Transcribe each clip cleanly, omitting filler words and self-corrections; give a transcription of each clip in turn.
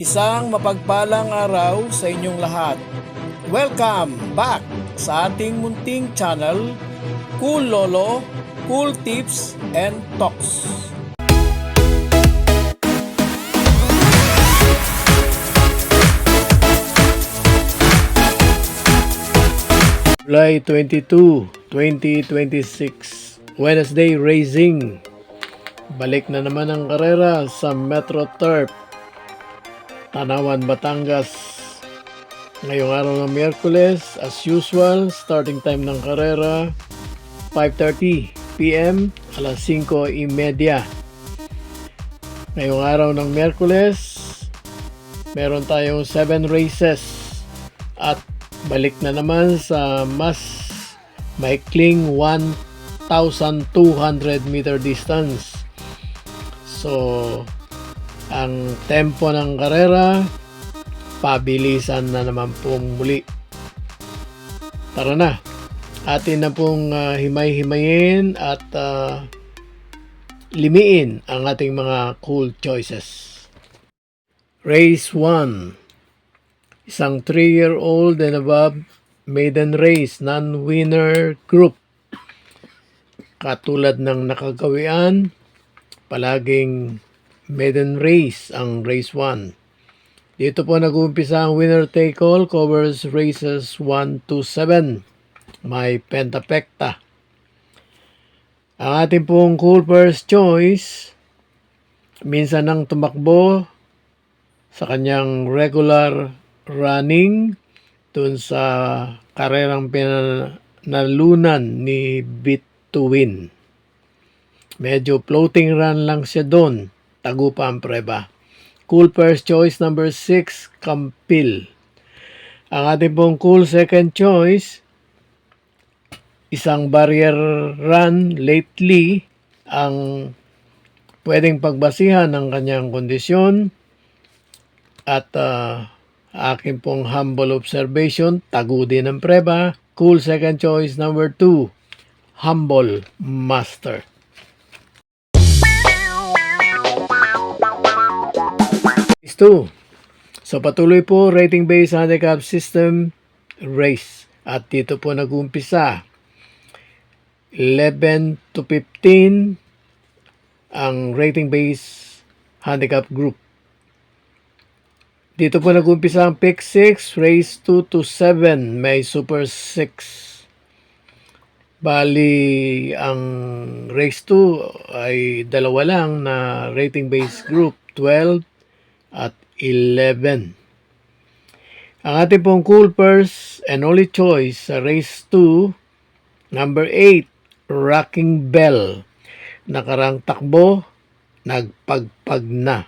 Isang mapagpalang araw sa inyong lahat. Welcome back sa ating munting channel, Cool Lolo, Cool Tips and Talks. July 22, 2026, Wednesday Racing. Balik na naman ang karera sa Metro Turf, Tanawan, Batangas. Ngayong araw ng Miyerkules, as usual, starting time ng karera, 5:30 p.m. alas 5:30. Ngayong araw ng Miyerkules, meron tayong 7 races at balik na naman sa mas maikling 1,200 meter distance. So, ang tempo ng karera, pabilisan na naman pong muli. Tara na, atin na pong himay-himayin at limiin ang ating mga cool choices. Race 1, isang 3-year-old and above maiden race, non-winner group. Katulad ng nakagawian, palaging maiden race ang race 1. Dito po nag-uumpisa ang winner take all, covers races 1 to 7. May pentapekta. Ang ating pong cool first choice, minsan nang tumakbo sa kanyang regular running dun sa karerang pinalunan ni Bit to Win. Medyo floating run lang siya doon. Tagupa ang preba. Cool first choice number 6, Campil. Ang ating pong cool second choice, isang barrier run lately ang pwedeng pagbasihan ng kanyang kondisyon at aking pong humble observation, tagu din ang preba. Cool second choice number 2, Humble Master. Race 2. So patuloy po rating based handicap system race. At dito po nag-umpisa. 11 to 15 ang rating based handicap group. Dito po nag-umpisa ang pick 6, race 2 to 7, may super 6. Bali, ang race 2 ay dalawa lang na rating based group, 12 at 11. Ang ating pong cool purse and only choice sa race 2, number 8, Rocking Bell. Nakarang takbo, nagpagpag na.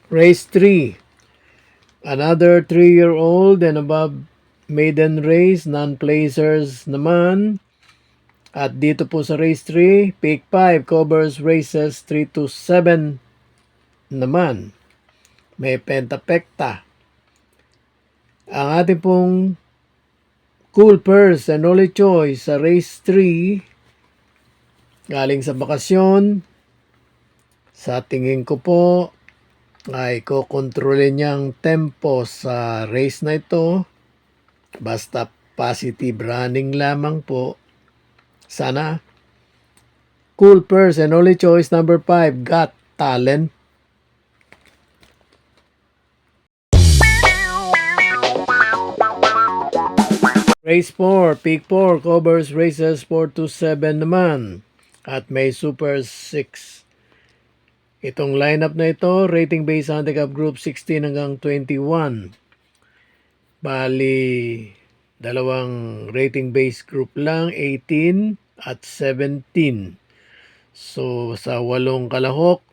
Race 3, another 3-year-old and above maiden race, non-placers naman. At dito po sa race 3, pick 5 covers races 3 to 7 naman. May pentapekta. Ang ating pong cool purse and only choice sa race 3, galing sa bakasyon, sa tingin ko po, ay kokontrolin niyang tempo sa race na ito. Basta positive running lamang po. Sana. Cool purse and only choice number 5, Got Talent. Race 4, pick 4, covers races 4 to 7 naman. At may super 6. Itong lineup na ito, rating based handicap group 16 hanggang 21. Bali, dalawang rating based group lang, 18 at 17. So, sa 8 kalahok,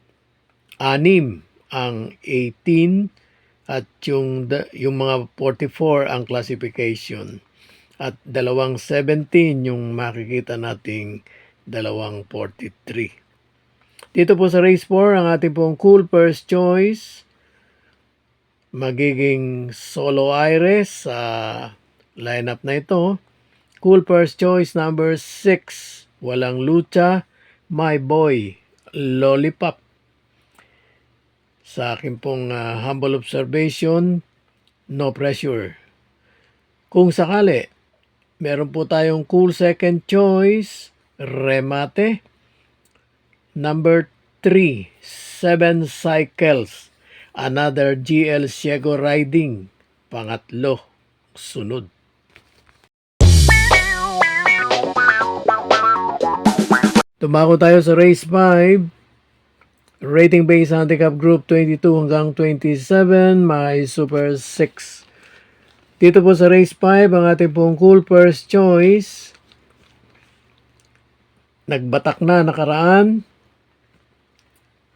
6 ang 18 at yung mga 44 ang classification. At dalawang 17 yung makikita nating dalawang 43. Dito po sa race 4, ang ating pong cool first choice, magiging Solo Iris sa lineup na ito. Cool first choice number 6, walang lucha, My Boy lollipop. Sa akin pong humble observation, no pressure. Kung sakali, meron po tayong cool second choice, remate. Number 3, 7 cycles. Another GL Ciego riding. Pangatlo, sunod. Tumako tayo sa race 5. Rating based handicap group 22 hanggang 27, may super 6. Dito po sa race 5, ang ating pong cool first choice. Nagbatak na nakaraan.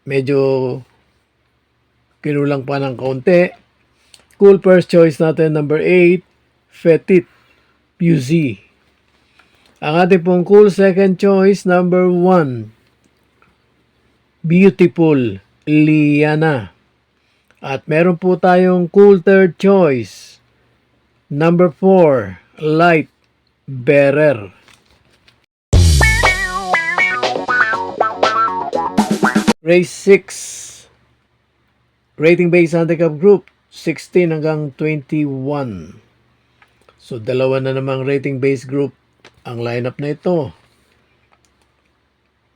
Medyo kinulang pa ng kaunti. Cool first choice natin, number 8, Petit Puzy. Ang ating pong cool second choice, number 1, Beautiful Liana. At meron po tayong cool third choice, number 4, Light Bearer. Race 6. Rating based handicap group 16 hanggang 21. So dalawa na namang rating based group ang lineup na ito.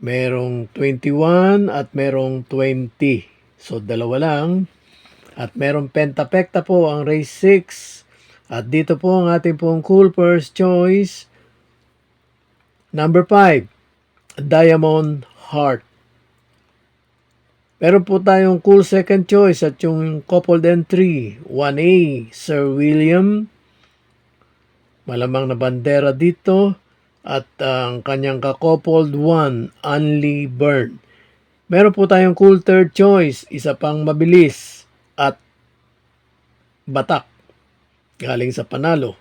Merong 21 at merong 20. So dalawa lang. At merong pentapekta po ang race 6. At dito po ang ating pong cool first choice, number 5, Diamond Heart. Meron po tayong cool second choice at yung coupled entry, 1A, Sir William. Malamang na bandera dito. At ang kanyang ka-coupled 1, Unli Burn. Meron po tayong cool third choice, isa pang mabilis at batak. Galing sa panalo.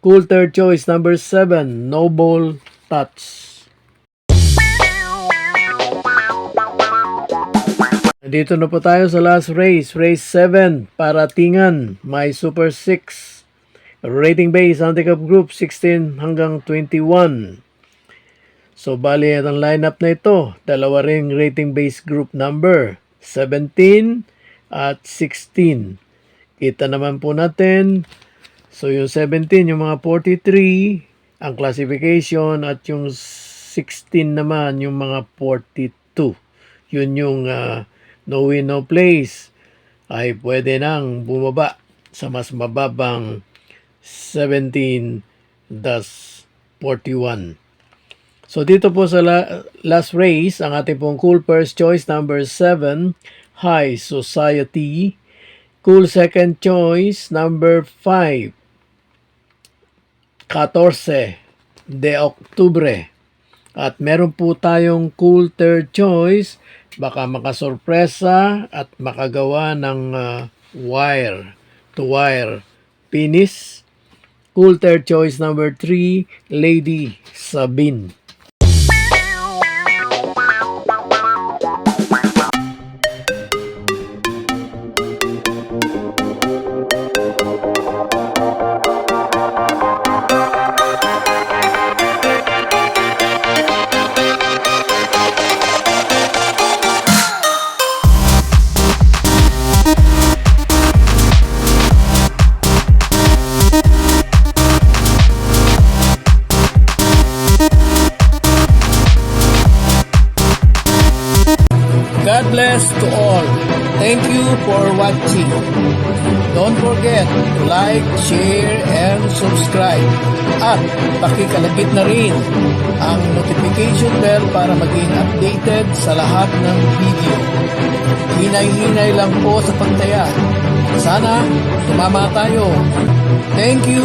Cool third choice, number 7, Noble Touch. Dito na po tayo sa last race. Race 7, Paratingan, may super 6. Rating base, handicap group 16 hanggang 21. So bali ang lineup na ito, dalawa ring rating base group number, 17 at 16. Kita naman po natin, so yung 17, yung mga 43, ang classification, at yung 16 naman, yung mga 42. Yun yung no win, no place, ay pwede nang bumaba sa mas mababang 17-41. So dito po sa last race, ang ating pong cool first choice, number 7, High Society. Cool second choice, number 5, 14 de Octubre. At meron po tayong cool third choice, baka makasorpresa at makagawa ng wire to wire finish. Cool third choice, number 3, Lady Sabine. God bless to all. Thank you for watching. Don't forget to like, share, and subscribe. At pakikalagit na rin ang notification bell para maging updated sa lahat ng video. Hinay-hinay lang po sa pagtaya. Sana tumama tayo. Thank you!